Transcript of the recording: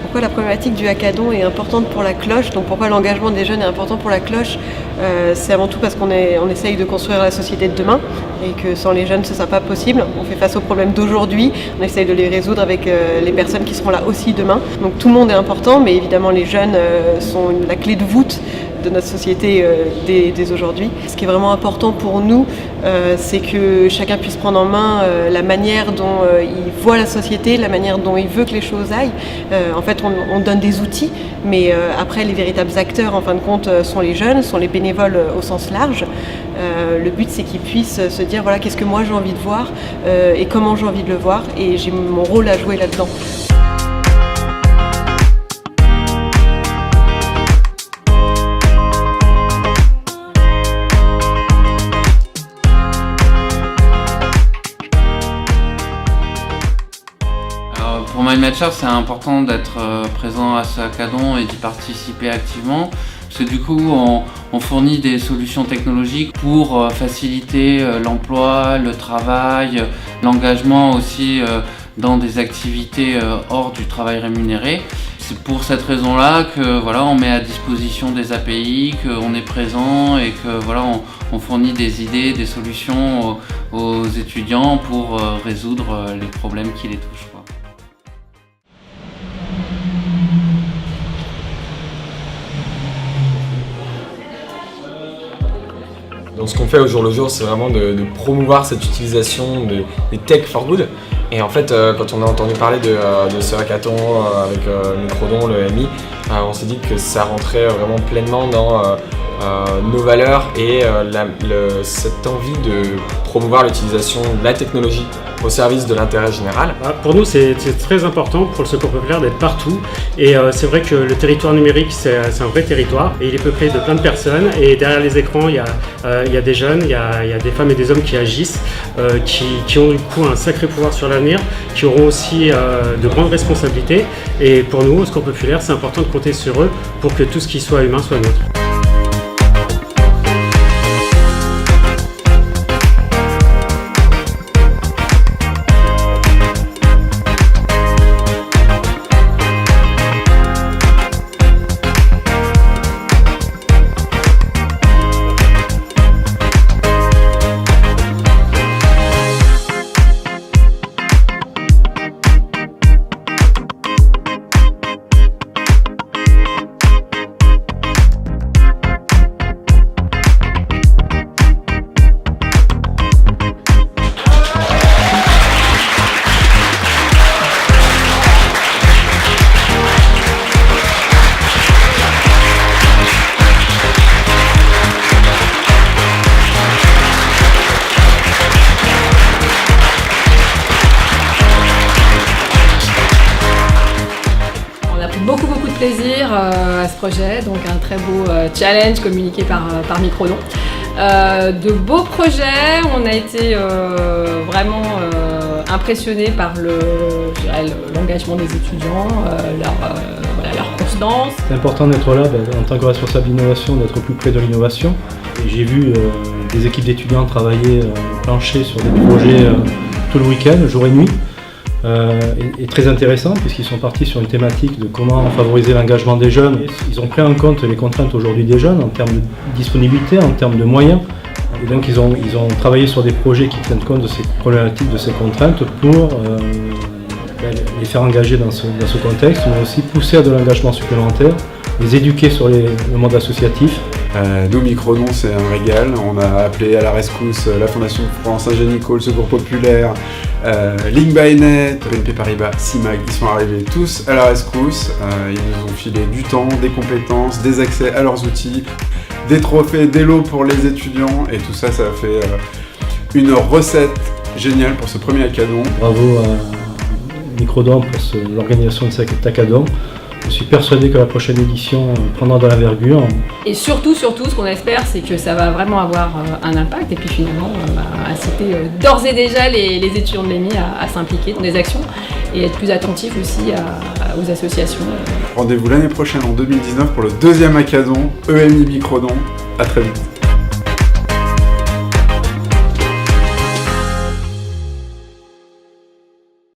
Pourquoi la problématique du hackathon est importante pour la cloche, donc pourquoi l'engagement des jeunes est important pour la cloche, c'est avant tout parce qu'on essaye de construire la société de demain et que sans les jeunes ce ne sera pas possible. On fait face aux problèmes d'aujourd'hui, on essaye de les résoudre avec les personnes qui seront là aussi demain. Donc tout le monde est important, mais évidemment les jeunes sont la clé de voûte de notre société dès aujourd'hui. Ce qui est vraiment important pour nous, c'est que chacun puisse prendre en main la manière dont il voit la société, la manière dont il veut que les choses aillent. En fait, on donne des outils, mais après, les véritables acteurs, en fin de compte, sont les jeunes, sont les bénévoles au sens large. Le but, c'est qu'ils puissent se dire, voilà, qu'est-ce que moi j'ai envie de voir et comment j'ai envie de le voir, et j'ai mon rôle à jouer là-dedans. Pour MindMatcher, c'est important d'être présent à ce hackathon et d'y participer activement, parce que du coup, on fournit des solutions technologiques pour faciliter l'emploi, le travail, l'engagement aussi dans des activités hors du travail rémunéré. C'est pour cette raison-là que voilà, on met à disposition des API, qu'on est présent et que voilà, on fournit des idées, des solutions aux étudiants pour résoudre les problèmes qui les touchent. Donc ce qu'on fait au jour le jour, c'est vraiment de promouvoir cette utilisation des tech for good. Et en fait, quand on a entendu parler de ce hackathon avec Microdon, le MI, on s'est dit que ça rentrait vraiment pleinement dans nos valeurs et cette envie de promouvoir l'utilisation de la technologie au service de l'intérêt général. Pour nous, c'est très important pour le Secours Populaire d'être partout. Et c'est vrai que le territoire numérique, c'est un vrai territoire. Et il est peuplé de plein de personnes. Et derrière les écrans, il y a des jeunes, il y a des femmes et des hommes qui agissent, qui ont du coup un sacré pouvoir sur l'avenir, qui auront aussi de grandes responsabilités. Et pour nous, au Secours Populaire, c'est important de compter sur eux pour que tout ce qui soit humain soit neutre. Beaucoup de plaisir à ce projet, donc un très beau challenge communiqué par Microdon. De beaux projets, on a été vraiment impressionnés par l'engagement des étudiants, leur constance. C'est important d'être là en tant que responsable d'innovation, d'être au plus près de l'innovation. J'ai vu des équipes d'étudiants travailler plancher sur des projets tout le week-end, jour et nuit. Est très intéressant puisqu'ils sont partis sur une thématique de comment favoriser l'engagement des jeunes. Ils ont pris en compte les contraintes aujourd'hui des jeunes en termes de disponibilité, en termes de moyens. Et donc ils ont travaillé sur des projets qui tiennent compte de ces problématiques, de ces contraintes pour les faire engager dans ce contexte, mais aussi pousser à de l'engagement supplémentaire, les éduquer sur le monde associatif. Nous, Microdon, c'est un régal. On a appelé à la rescousse la Fondation France, Saint-Génico, le Secours Populaire, Link by Net, BNP Paribas, CIMAG. Ils sont arrivés tous à la rescousse. Ils nous ont filé du temps, des compétences, des accès à leurs outils, des trophées, des lots pour les étudiants. Et tout ça, ça a fait une recette géniale pour ce premier hackathon. Bravo à Microdon pour l'organisation de cet hackathon. Je suis persuadé que la prochaine édition prendra de l'envergure. Et surtout, ce qu'on espère, c'est que ça va vraiment avoir un impact et puis finalement inciter d'ores et déjà les étudiants de l'EMI à s'impliquer dans des actions et être plus attentifs aussi aux associations. Rendez-vous l'année prochaine en 2019 pour le deuxième hackathon EMI Microdon. À très vite.